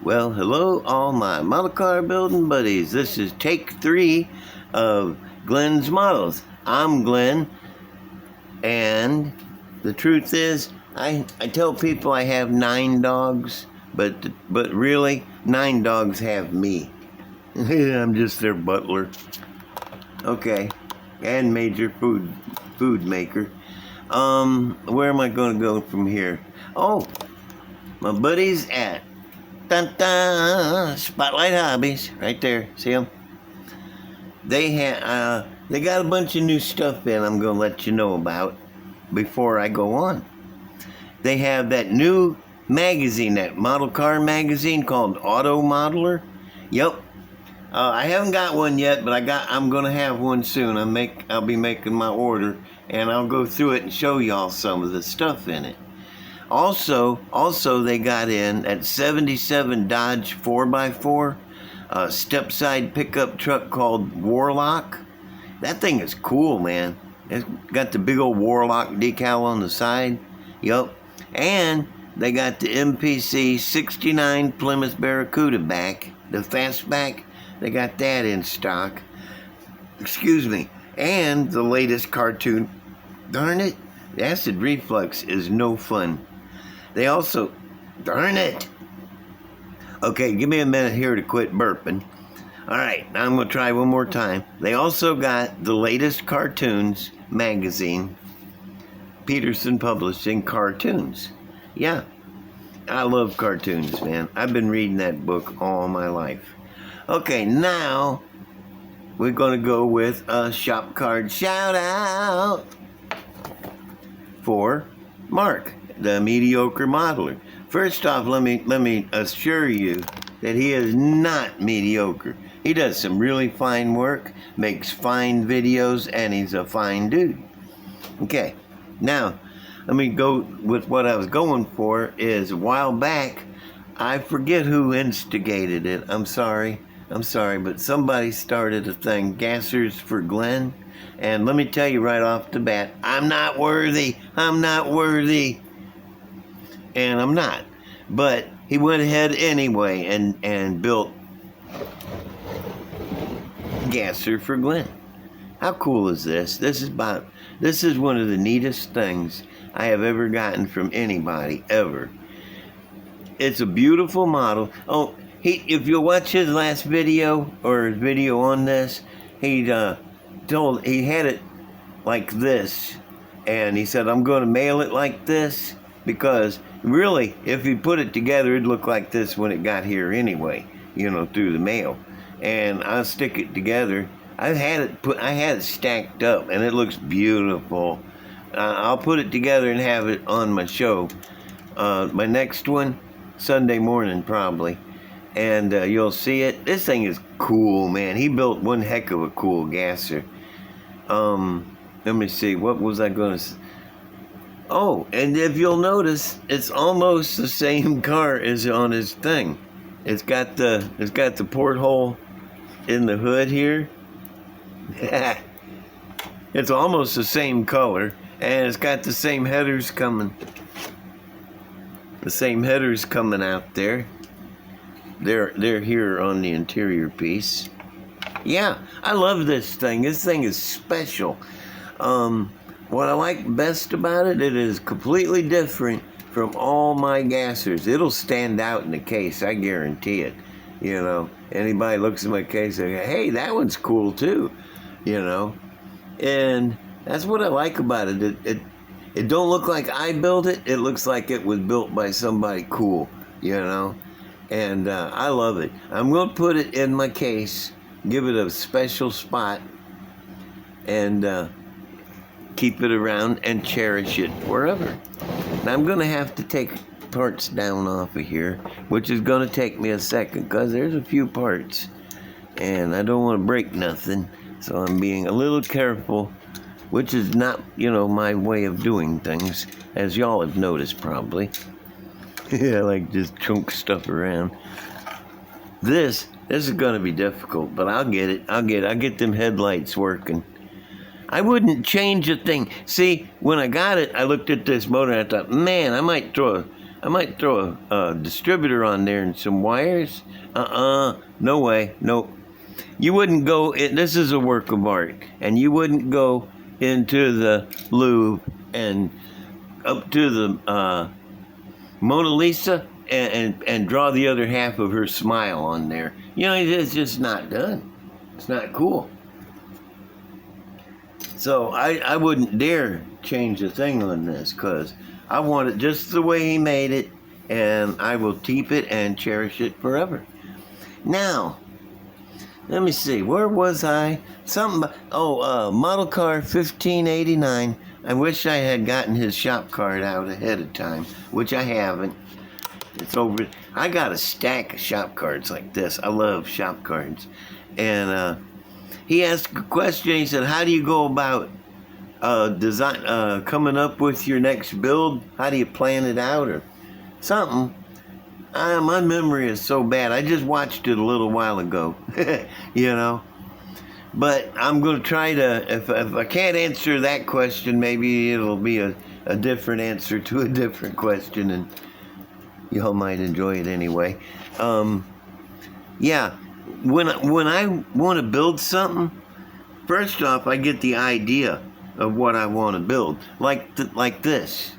Well, hello, all my model car building buddies. This is take 3 of Glenn's models. I'm Glenn, and the truth is, I tell people I have 9 dogs, but really, 9 dogs have me. I'm just their butler. Okay, and major food maker. Where am I going to go from here? Oh, my buddies at Dun, dun, Spotlight Hobbies, right there. See them? They got a bunch of new stuff in. I'm gonna let you know about before I go on. They have that new magazine, that model car magazine called Auto Modeler. Yep. I haven't got one yet, but I'm gonna have one soon. I'll be making my order, and I'll go through it and show y'all some of the stuff in it. Also, they got in that 77 Dodge 4x4 step-side pickup truck called Warlock. That thing is cool, man. It's got the big old Warlock decal on the side. Yup. And they got the MPC 69 Plymouth Barracuda back, the fastback. They got that in stock. Excuse me. And the latest cartoon. Darn it, the acid reflux is no fun. They also, darn it. Okay, give me a minute here to quit burping. All right, now I'm going to try one more time. They also got the latest cartoons magazine, Peterson Publishing Cartoons. Yeah, I love cartoons, man. I've been reading that book all my life. Okay, now we're going to go with a shop card shout out for Mark, the mediocre modeler. First off, let me assure you that he is not mediocre. He does some really fine work, makes fine videos, and he's a fine dude. Okay, now let me go with what I was going for. Is a while back, I forget who instigated it. I'm sorry, but somebody started a thing, Gasters for Glenn. And let me tell you right off the bat, I'm not worthy. And I'm not. But he went ahead anyway and built Gaster for Glenn. How cool is this? This is one of the neatest things I have ever gotten from anybody, ever. It's a beautiful model. Oh, if you'll watch his last video, or his video on this, he had it like this, and he said, I'm going to mail it like this, because really, if you put it together, it'd look like this when it got here anyway, through the mail. And I'll stick it together. I had it stacked up, and it looks beautiful. I'll put it together and have it on my show. My next one, Sunday morning probably. And you'll see it. This thing is cool, man. He built one heck of a cool Gaster. Let me see. What was I going to say? Oh, and if you'll notice, it's almost the same car as on his thing. It's got the porthole in the hood here. It's almost the same color, and it's got the same headers coming. The same headers coming out there. They're here on the interior piece. Yeah, I love this thing. This thing is special. What I like best about it, it is completely different from all my Gasters. It'll stand out in the case, I guarantee it. Anybody looks at my case and say, hey, that one's cool too. And that's what I like about it. It don't look like I built it. It looks like it was built by somebody cool, And I love it. I'm going to put it in my case, give it a special spot, and keep it around and cherish it forever. Now I'm going to have to take parts down off of here, which is going to take me a second because there's a few parts and I don't want to break nothing, so I'm being a little careful, which is not, my way of doing things, as y'all have noticed probably. I like just chunk stuff around. This is going to be difficult, but I'll get it. I'll get them headlights working. I wouldn't change a thing. See, when I got it, I looked at this motor and I thought, man, I might throw I might throw a distributor on there and some wires. No way, nope. You wouldn't go, this is a work of art, and you wouldn't go into the Louvre and up to the Mona Lisa and draw the other half of her smile on there. You know, it's just not done. It's not cool. So I wouldn't dare change a thing on this, because I want it just the way he made it, and I will keep it and cherish it forever. Now, let me see, where was I? Model car 1589. I wish I had gotten his shop card out ahead of time, which I haven't. It's over. I got a stack of shop cards like this. I love shop cards. And he asked a question. He said, how do you go about coming up with your next build? How do you plan it out or something? My memory is so bad. I just watched it a little while ago, you know. But I'm going to try to, if I can't answer that question, maybe it'll be a different answer to a different question, and y'all might enjoy it anyway. Yeah, when I want to build something, first off, I get the idea of what I want to build, like this.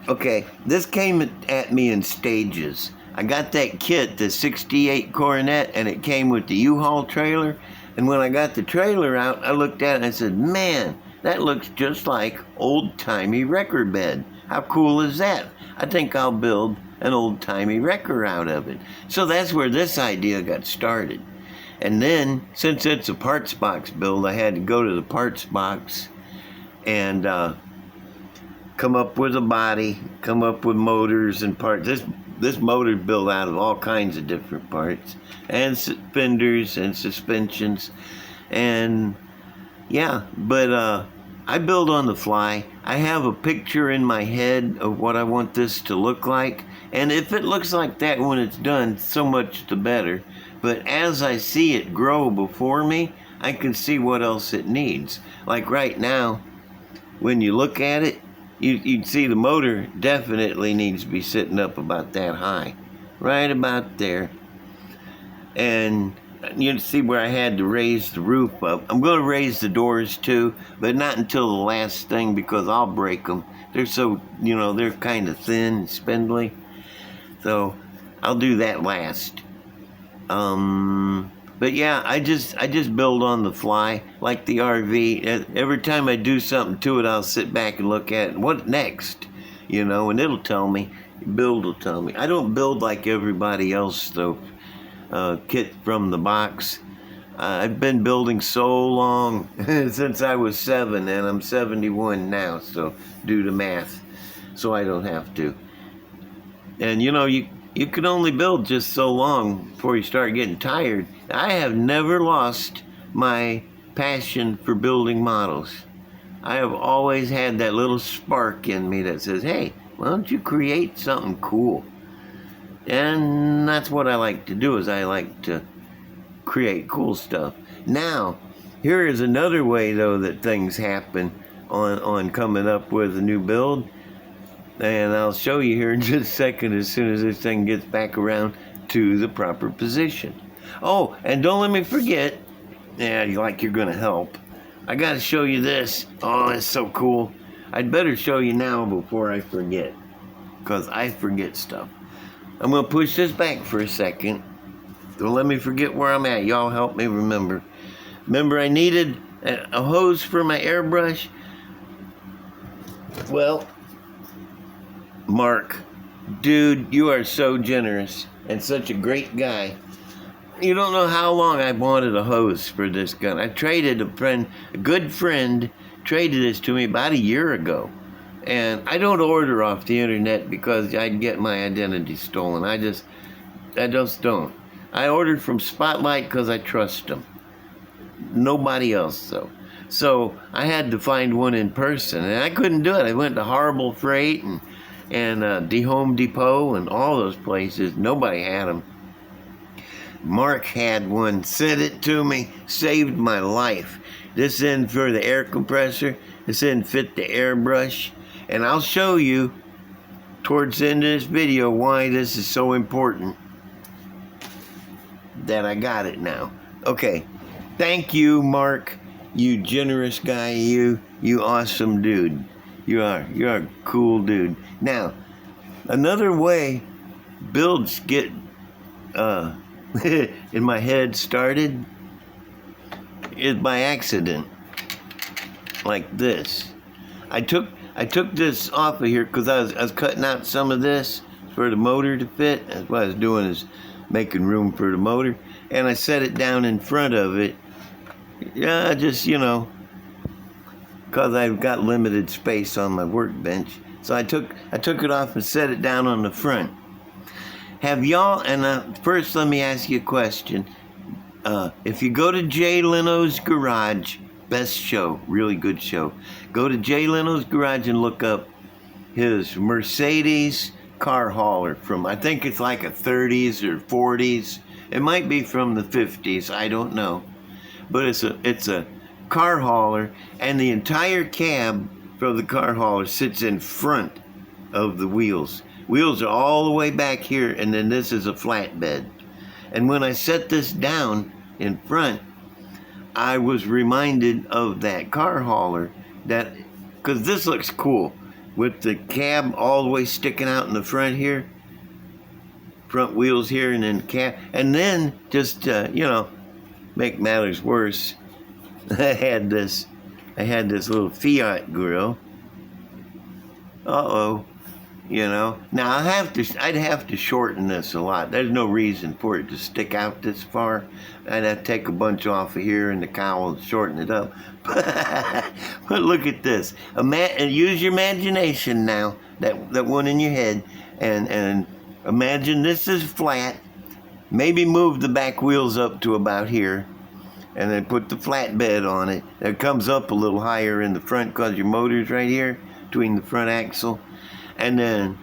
Okay, this came at me in stages. I got that kit, the 68 Coronet, and it came with the U-Haul trailer. And when I got the trailer out, I looked at it and I said, man, that looks just like old-timey record bed. How cool is that? I think I'll build an old-timey wrecker out of it. So that's where this idea got started. And then, since it's a parts box build, I had to go to the parts box and come up with a body, come up with motors and parts. This motor is built out of all kinds of different parts, and fenders and suspensions, and yeah, but I build on the fly. I have a picture in my head of what I want this to look like, and if it looks like that when it's done, so much the better. But as I see it grow before me, I can see what else it needs. Like right now, when you look at it, you'd see the motor definitely needs to be sitting up about that high. Right about there. And you'd see where I had to raise the roof up. I'm going to raise the doors too, but not until the last thing, because I'll break them. They're so, they're kind of thin and spindly. So I'll do that last. But yeah, I just build on the fly, like the RV. Every time I do something to it, I'll sit back and look at it. What next? And it'll tell me. Build will tell me. I don't build like everybody else, though. Kit from the box. I've been building so long, since I was 7, and I'm 71 now, so do the math. So I don't have to. And you can only build just so long before you start getting tired. I have never lost my passion for building models. I have always had that little spark in me that says, hey, why don't you create something cool? And that's what I like to do, is I like to create cool stuff. Now, here is another way, though, that things happen on coming up with a new build. And I'll show you here in just a second, as soon as this thing gets back around to the proper position. Oh, and don't let me forget, you're going to help. I got to show you this. Oh, it's so cool. I'd better show you now before I forget, because I forget stuff. I'm going to push this back for a second. Don't let me forget where I'm at. Y'all help me remember. Remember, I needed a hose for my airbrush? Well, Mark, dude, you are so generous and such a great guy. You don't know how long I wanted a hose for this gun. I traded a good friend, traded this to me about a year ago. And I don't order off the internet because I'd get my identity stolen. I just don't. I ordered from Spotlight because I trust them. Nobody else, though. So I had to find one in person, and I couldn't do it. I went to Horrible Freight and Home Depot and all those places. Nobody had them. Mark had one, sent it to me, saved my life. This end for the air compressor. This end fit the airbrush. And I'll show you towards the end of this video why this is so important that I got it now. Okay, thank you, Mark. You generous guy, you awesome dude. You're a cool dude. Now, another way builds get in my head started is by accident, like this. I took this off of here because I was cutting out some of this for the motor to fit. That's what I was doing, is making room for the motor, and I set it down in front of it. Yeah, just, you know, because I've got limited space on my workbench. So I took it off and set it down on the front. Have y'all, and first let me ask you a question. If you go to Jay Leno's Garage, best show, really good show. Go to Jay Leno's Garage and look up his Mercedes car hauler from, I think it's like a 30s or 40s. It might be from the 50s, I don't know. But it's a car hauler, and the entire cab from the car hauler sits in front of the wheels. Wheels are all the way back here, and then this is a flatbed. And when I set this down in front, I was reminded of that car hauler, that because this looks cool with the cab all the way sticking out in the front here, front wheels here, and then cab, and then just you know, make matters worse, I had this little Fiat grill. You know, now I'd have to shorten this a lot. There's no reason for it to stick out this far. I'd have to take a bunch off of here and the cowl and shorten it up. But look at this. Use your imagination now, that one in your head, and imagine this is flat. Maybe move the back wheels up to about here, and then put the flatbed on it. It comes up a little higher in the front because your motor's right here between the front axle. And then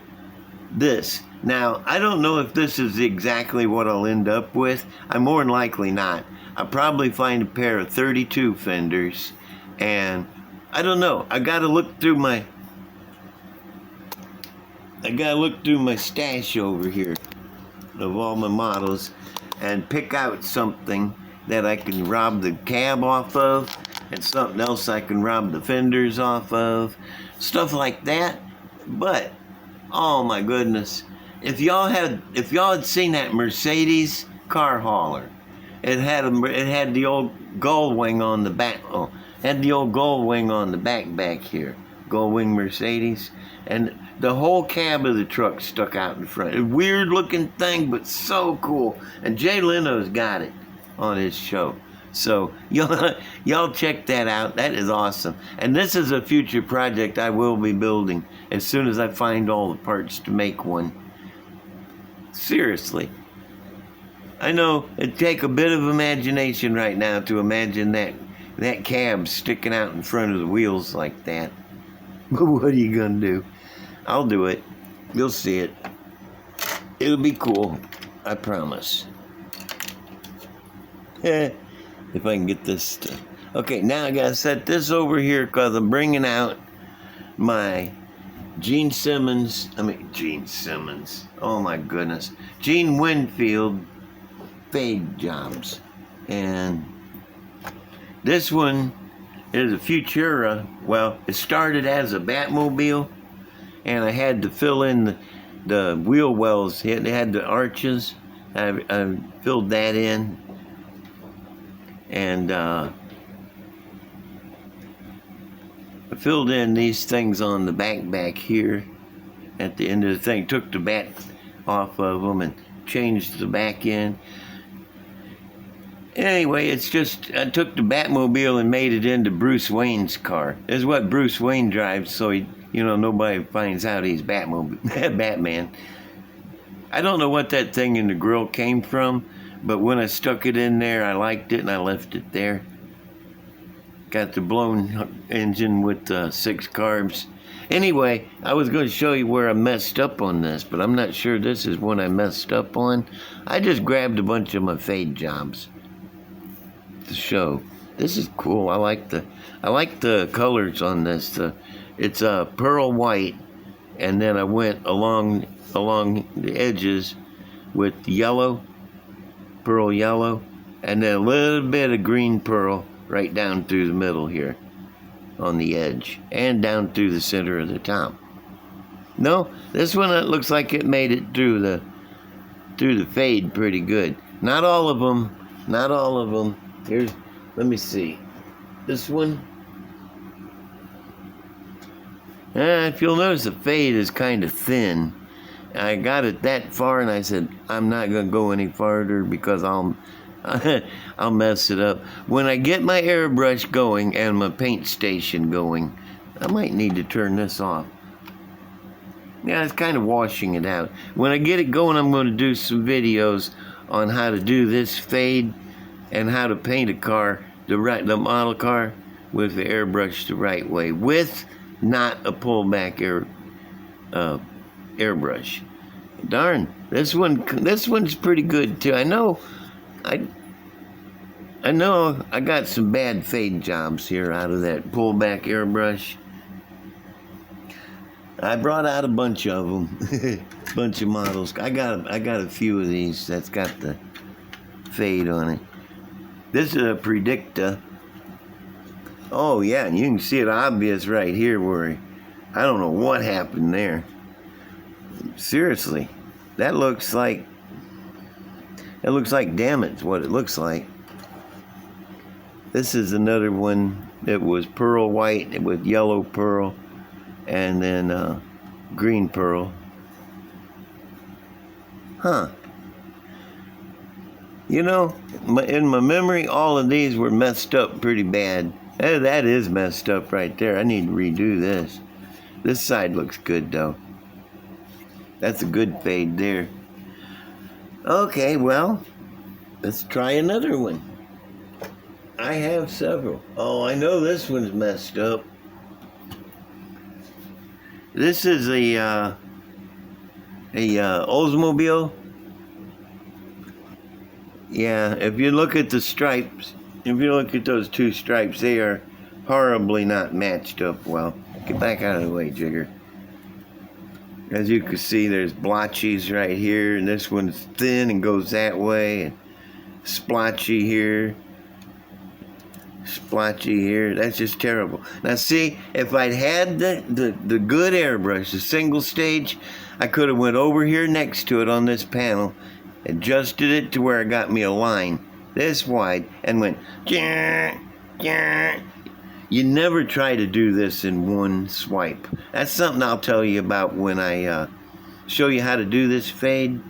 this. Now, I don't know if this is exactly what I'll end up with. I'm more than likely not. I'll probably find a pair of 32 fenders. And I don't know. I gotta look through my stash over here of all my models and pick out something that I can rob the cab off of, and something else I can rob the fenders off of. Stuff like that. But, oh my goodness, if y'all had seen that Mercedes car hauler, it had the old gull wing on the back. Oh, had the old gull wing on the back here, gull wing Mercedes, and the whole cab of the truck stuck out in front. A weird looking thing, but so cool. And Jay Leno's got it on his show. So y'all check that out. That is awesome. And this is a future project I will be building as soon as I find all the parts to make one. Seriously. I know it'd take a bit of imagination right now to imagine that cab sticking out in front of the wheels like that. But what are you gonna do? I'll do it. You'll see it. It'll be cool. I promise. If I can get this to... Okay, now I gotta set this over here because I'm bringing out my Gene Simmons, oh my goodness, Gene Winfield fade jobs. And this one is a Futura. Well, it started as a Batmobile, and I had to fill in the wheel wells. It had the arches. I filled that in. And I filled in these things on the back here at the end of the thing. Took the back off of them and changed the back end. Anyway, it's just, I took the Batmobile and made it into Bruce Wayne's car. This is what Bruce Wayne drives, so he, you know, nobody finds out he's Batman. I don't know what that thing in the grill came from, but when I stuck it in there, I liked it and I left it there. Got the blown engine with 6 carbs. Anyway, I was going to show you where I messed up on this, but I'm not sure this is what I messed up on. I just grabbed a bunch of my fade jobs to show. This is cool. I like the colors on this. It's pearl white, and then I went along the edges with yellow, pearl yellow, and then a little bit of green pearl right down through the middle here on the edge and down through the center of the top. No, this one looks like it made it through the fade pretty good. Not all of them. Not all of them. Here's, let me see. This one. If you'll notice, the fade is kind of thin. I got it that far, and I said, I'm not going to go any farther because I'll mess it up. When I get my airbrush going and my paint station going, I might need to turn this off. Yeah, it's kind of washing it out. When I get it going, I'm going to do some videos on how to do this fade and how to paint a car, the model car, with the airbrush the right way, with not a pullback airbrush. Darn, this one's pretty good too. I know I got some bad fade jobs here out of that pullback airbrush. I brought out a bunch of them, bunch of models. I got a few of these that's got the fade on it. This is a Predicta. Oh yeah, and you can see it obvious right here where I don't know what happened there. Seriously, that looks like damage. What it looks like. This is another one that was pearl white with yellow pearl, and then green pearl. Huh. You know, in my memory, all of these were messed up pretty bad. That is messed up right there. I need to redo this. This side looks good, though. That's a good fade there. Okay, well, let's try another one. I have several. Oh, I know this one's messed up. This is a Oldsmobile. Yeah, if you look at the stripes, if you look at those two stripes, they are horribly not matched up well. Get back out of the way, Jigger. As you can see, there's blotches right here, and this one's thin and goes that way, and splotchy here, splotchy here. That's just terrible. Now see, if I'd had the good airbrush, the single stage, I could have went over here next to it on this panel, adjusted it to where it got me a line this wide, and went, "Jah, jah." You never try to do this in one swipe. That's something I'll tell you about when I show you how to do this fade.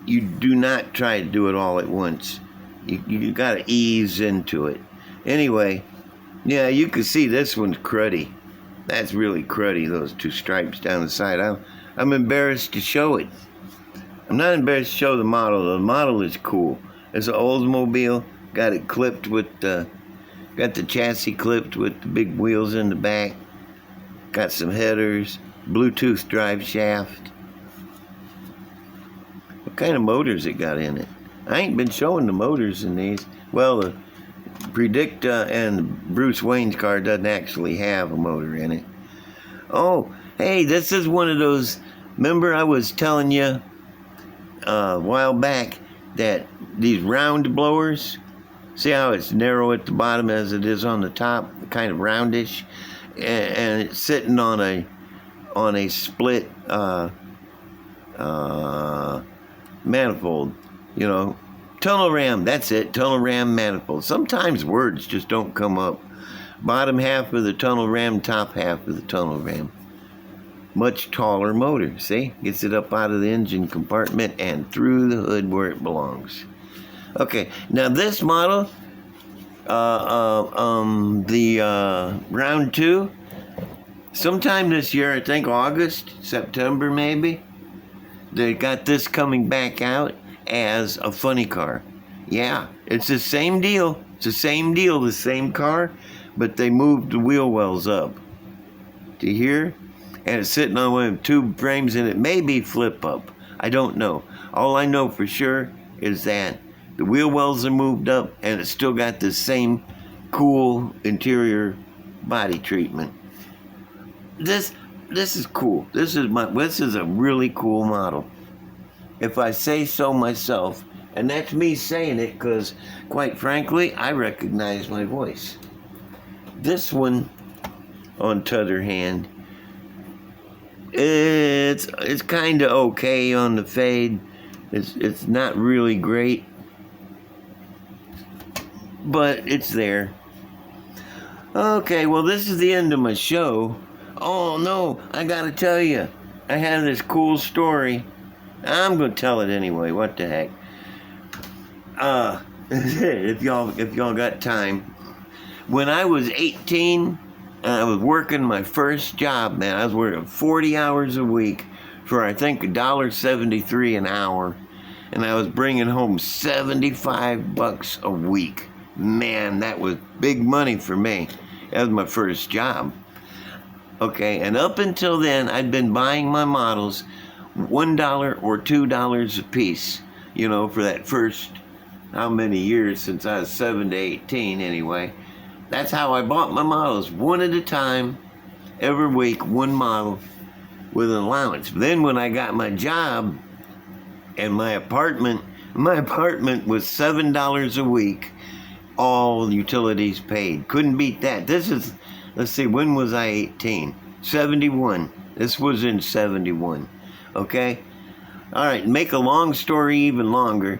You do not try to do it all at once. You got to ease into it. Anyway, yeah, you can see this one's cruddy. That's really cruddy, those two stripes down the side. I'm embarrassed to show it. I'm not embarrassed to show the model. The model is cool. It's an Oldsmobile. Got it clipped with got the chassis clipped with the big wheels in the back. Got some headers, Bluetooth drive shaft. What kind of motors it got in it? I ain't been showing the motors in these. Well, the Predicta and Bruce Wayne's car doesn't actually have a motor in it. Oh, hey, this is one of those. Remember I was telling you a while back that these round blowers, see how it's narrow at the bottom as it is on the top, kind of roundish, and it's sitting on a split manifold, you know, tunnel ram. That's it, tunnel ram manifold. Sometimes words just don't come up. Bottom half of the tunnel ram, top half of the tunnel ram. Much taller motor, see? Gets it up out of the engine compartment and through the hood where it belongs. Okay, now this model, the round 2, sometime this year, I think August, September maybe, they got this coming back out as a funny car. Yeah, it's the same deal. It's the same deal, the same car, but they moved the wheel wells up to here. And it's sitting on one of tube frames, and it may be flip up. I don't know. All I know for sure is that the wheel wells are moved up, and it's still got the same cool interior body treatment. this is cool. This is a really cool model, if I say so myself. And that's me saying it because, quite frankly, I recognize my voice. This one, on t'other hand, it's kind of okay on the fade. It's not really great, but it's there. Okay, well, this is the end of my show. Oh no, I gotta tell you, I have this cool story. I'm gonna tell it anyway. What the heck? If y'all got time. When I was 18, I was working my first job, man. I was working 40 hours a week for, I think, $1.73 an hour. And I was bringing home $75 a week. Man, that was big money for me. That was my first job. Okay, and up until then, I'd been buying my models $1 or $2 a piece, for that first, how many years, since I was 7 to 18 anyway. That's how I bought my models, one at a time, every week, one model with an allowance. Then when I got my job and my apartment was $7 a week, all utilities paid. Couldn't beat that. This is, let's see, when was I 18? 71. This was in 71. Okay? All right, make a long story even longer.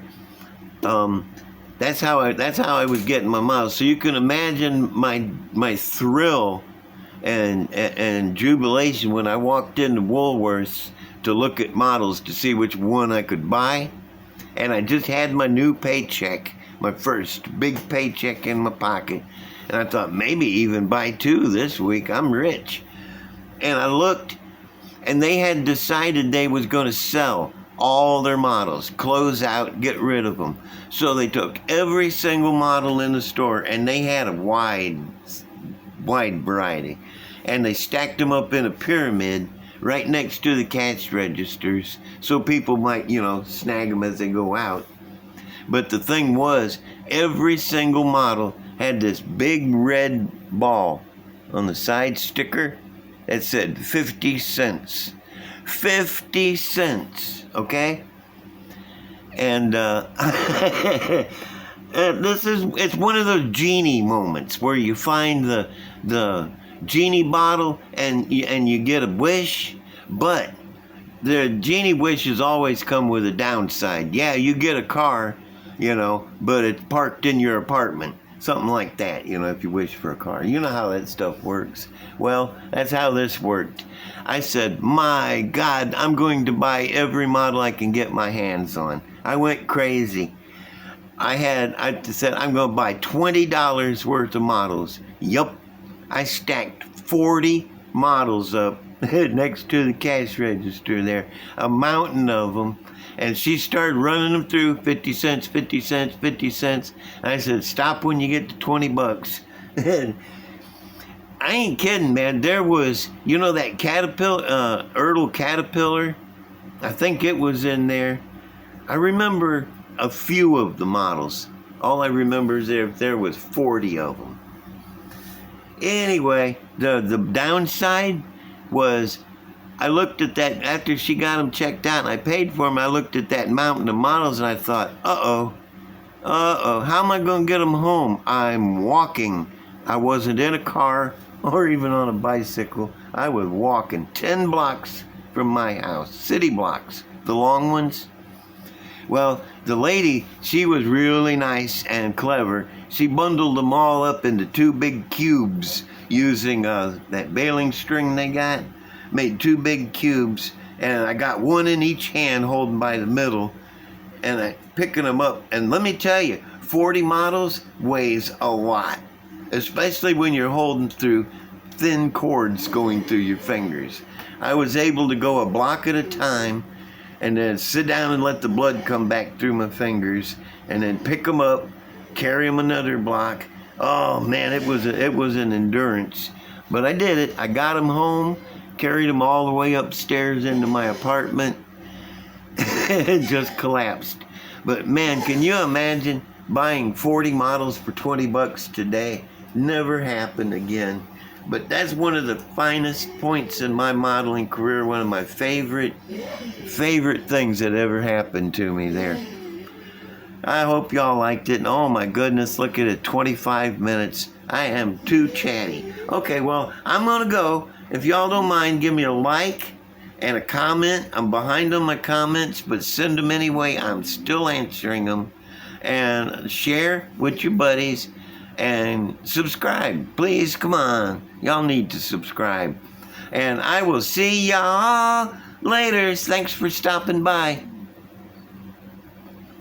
That's how I was getting my models. So you can imagine my thrill and jubilation when I walked into Woolworths to look at models to see which one I could buy. And I just had my new paycheck, my first big paycheck in my pocket. And I thought, maybe even buy two this week. I'm rich. And I looked, and they had decided they was going to sell all their models, close out, get rid of them. So they took every single model in the store, and they had a wide variety. And they stacked them up in a pyramid right next to the cash registers, so people might, snag them as they go out. But the thing was, every single model had this big red ball on the side sticker that said 50 cents. 50 cents, okay? And it's one of those genie moments where you find the genie bottle and you get a wish, but the genie wishes always come with a downside. Yeah, you get a car, but it's parked in your apartment. Something like that, if you wish for a car. You know how that stuff works. Well, that's how this worked. I said, my God, I'm going to buy every model I can get my hands on. I went crazy. I said, I'm going to buy $20 worth of models. Yup. I stacked 40 models up next to the cash register there. A mountain of them. And she started running them through, 50 cents, 50 cents, 50 cents. I said, stop when you get to $20. And I ain't kidding, man. There was, that caterpillar, Ertl caterpillar. I think it was in there. I remember a few of the models. All I remember is there was 40 of them. Anyway, the downside was, I looked at that after she got them checked out and I paid for them. I looked at that mountain of models and I thought, how am I going to get them home? I'm walking. I wasn't in a car or even on a bicycle. I was walking 10 blocks from my house, city blocks, the long ones. Well, the lady, she was really nice and clever. She bundled them all up into two big cubes using that baling string they got. Made two big cubes, and I got one in each hand holding by the middle, and I picking them up. And let me tell you, 40 models weighs a lot, especially when you're holding through thin cords going through your fingers. I was able to go a block at a time and then sit down and let the blood come back through my fingers, and then pick them up, carry them another block. Oh man, it was an endurance, but I did it. I got them home. Carried them all the way upstairs into my apartment. It just collapsed. But man, can you imagine buying 40 models for $20 today? Never happened again. But that's one of the finest points in my modeling career, one of my favorite things that ever happened to me there. I hope y'all liked it. And oh my goodness, look at it, 25 minutes. I am too chatty. Okay, well, I'm going to go. If y'all don't mind, give me a like and a comment. I'm behind on my comments, but send them anyway. I'm still answering them. And share with your buddies and subscribe. Please, come on. Y'all need to subscribe. And I will see y'all later. Thanks for stopping by.